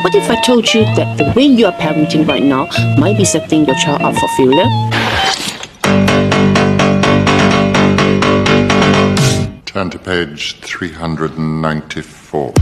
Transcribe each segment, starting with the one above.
What if I told you that the way you are parenting right now might be setting your child up for failure? Turn to page 394.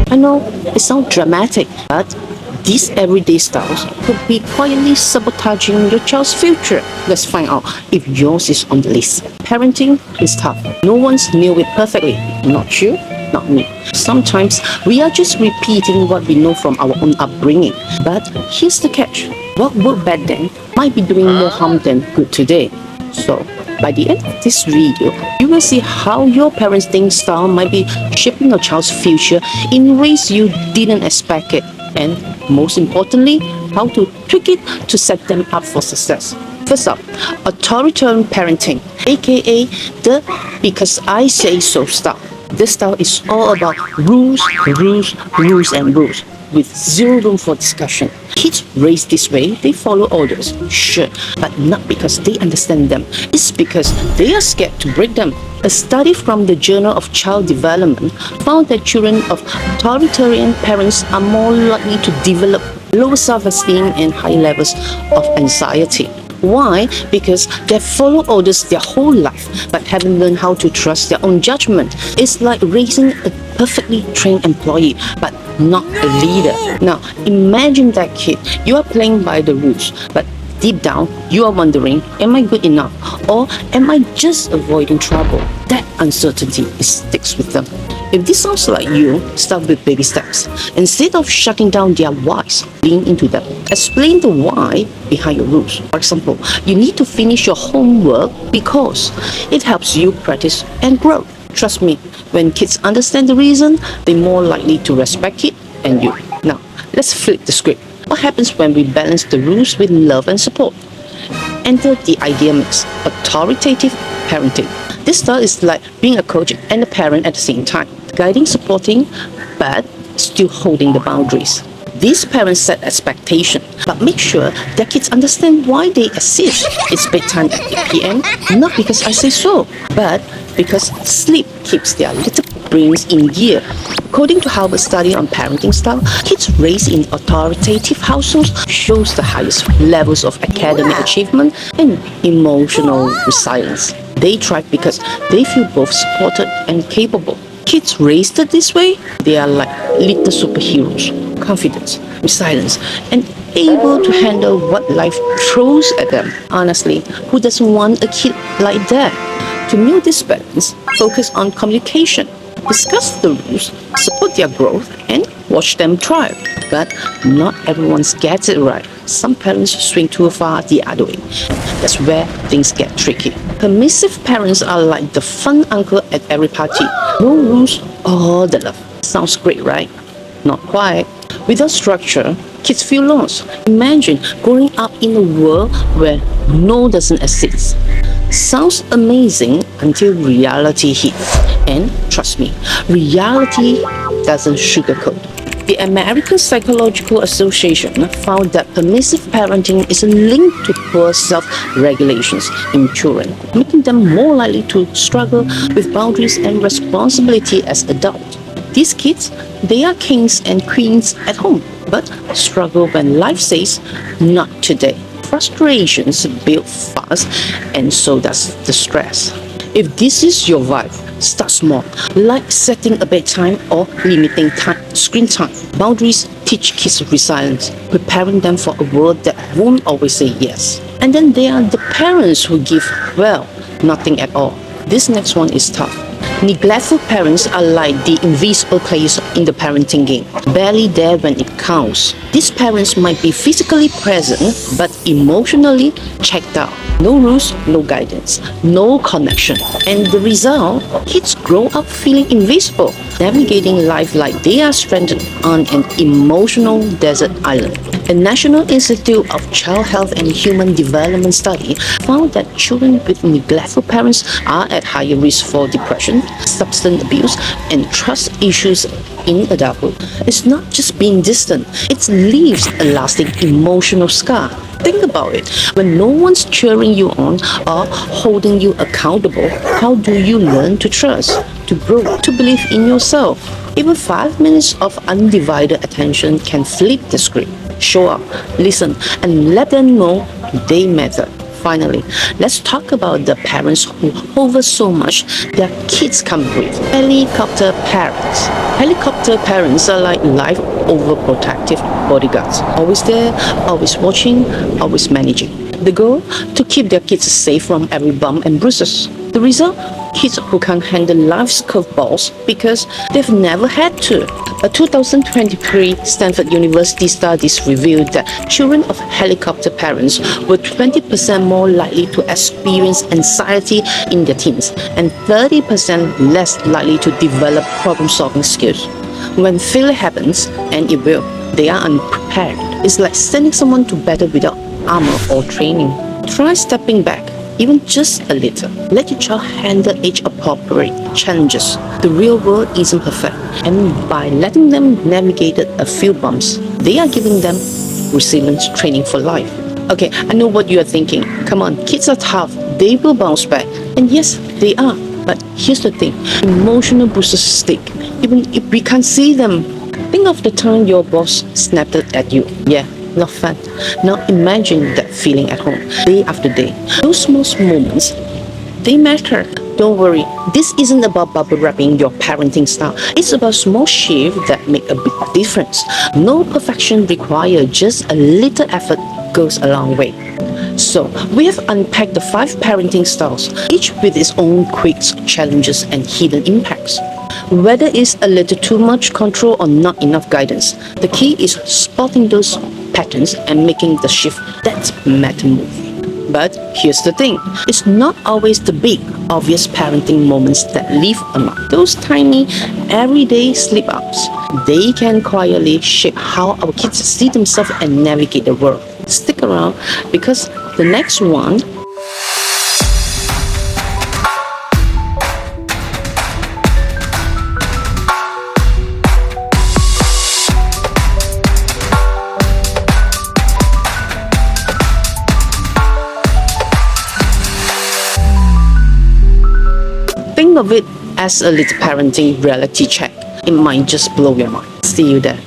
I know it sounds dramatic, but these everyday styles could be quietly sabotaging your child's future. Let's find out if yours is on the list. Parenting is tough. No one's knew it perfectly. Not you, not me. Sometimes we are just repeating what we know from our own upbringing. But here's the catch. What worked back then might be doing more harm than good today. So, by the end of this video, you will see how your parenting style might be shaping your child's future in ways you didn't expect it. And most importantly, how to tweak it to set them up for success. First up, authoritarian parenting, aka the because I say so style. This style is all about rules, and rules, with zero room for discussion. Kids raised this way, they follow orders, sure, but not because they understand them. It's because they are scared to break them. A study from the Journal of Child Development found that children of authoritarian parents are more likely to develop low self-esteem and high levels of anxiety. Why? Because they follow orders their whole life but haven't learned how to trust their own judgment. It's like raising a perfectly trained employee but not a leader. Now, imagine that kid. You are playing by the rules, but deep down, you are wondering, am I good enough? Or am I just avoiding trouble? That uncertainty sticks with them. If this sounds like you, start with baby steps. Instead of shutting down their whys, lean into them. Explain the why behind your rules. For example, you need to finish your homework because it helps you practice and grow. Trust me, when kids understand the reason, they're more likely to respect it and you. Now, let's flip the script. What happens when we balance the rules with love and support? Enter the idea mix, authoritative parenting. This style is like being a coach and a parent at the same time, guiding, supporting, but still holding the boundaries. These parents set expectations, but make sure their kids understand why they exist. It's bedtime at 8 p.m., not because I say so, but because sleep keeps their little brains in gear. According to Harvard study on parenting style, kids raised in authoritative households shows the highest levels of academic achievement and emotional resilience. They thrive because they feel both supported and capable. Kids raised this way, they are like little superheroes, confident, resilience, and able to handle what life throws at them. Honestly, who doesn't want a kid like that? To know this balance, focus on communication. Discuss the rules, support their growth, and watch them thrive. But not everyone gets it right. Some parents swing too far the other way. That's where things get tricky. Permissive parents are like the fun uncle at every party. No rules, all the love. Sounds great, right? Not quite. Without structure, kids feel lost. Imagine growing up in a world where no doesn't exist. Sounds amazing until reality hits. And trust me, reality doesn't sugarcoat. The American Psychological Association found that permissive parenting is linked to poor self-regulations in children, making them more likely to struggle with boundaries and responsibility as adults. These kids, they are kings and queens at home, but struggle when life says, not today. Frustrations build fast, and so does the stress. If this is your vibe, start small, like setting a bedtime or limiting screen time. Boundaries teach kids resilience, preparing them for a world that won't always say yes. And then there are the parents who give, well, nothing at all. This next one is tough. Neglectful parents are like the invisible players in the parenting game, barely there when it counts. These parents might be physically present, but emotionally checked out. No rules, no guidance, no connection. And the result, kids grow up feeling invisible, navigating life like they are stranded on an emotional desert island. The National Institute of Child Health and Human Development study found that children with neglectful parents are at higher risk for depression, substance abuse, and trust issues in adulthood. It's not just being distant, it leaves a lasting emotional scar. Think about it. When no one's cheering you on or holding you accountable, how do you learn to trust, to to grow, to believe in yourself. Even 5 minutes of undivided attention can flip the script. Show up, listen, and let them know they matter. Finally, let's talk about the parents who hover so much their kids can't breathe. Helicopter parents. Helicopter parents are like life overprotective bodyguards. Always there, always watching, always managing. The goal? To keep their kids safe from every bump and bruises. The result? Kids who can't handle life's curveballs because they've never had to. A 2023 Stanford University studies revealed that children of helicopter parents were 20% more likely to experience anxiety in their teens and 30% less likely to develop problem-solving skills. When failure happens, and it will, they are unprepared. It's like sending someone to battle without armor or training. Try stepping back, even just a little. Let your child handle age-appropriate challenges. The real world isn't perfect, and by letting them navigate a few bumps, they are giving them resilience training for life. Okay, I know what you are thinking. Come on, kids are tough. They will bounce back. And yes, they are. But here's the thing. Emotional bruises stick, even if we can't see them. Think of the time your boss snapped at you. Yeah, not fun. Now imagine that feeling at home, day after day. Those small moments, they matter. Don't worry, this isn't about bubble wrapping your parenting style. It's about small shifts that make a big difference. No perfection required, just a little effort goes a long way. So, we have unpacked the 5 parenting styles, each with its own quirks, challenges, and hidden impacts. Whether it's a little too much control or not enough guidance, the key is spotting those patterns and making the shift that matter move. But here's the thing, it's not always the big, obvious parenting moments that leave a mark. Those tiny, everyday slip-ups, they can quietly shape how our kids see themselves and navigate the world. Stick around because the next one think of it as a little parenting reality check. It might just blow your mind. See you there.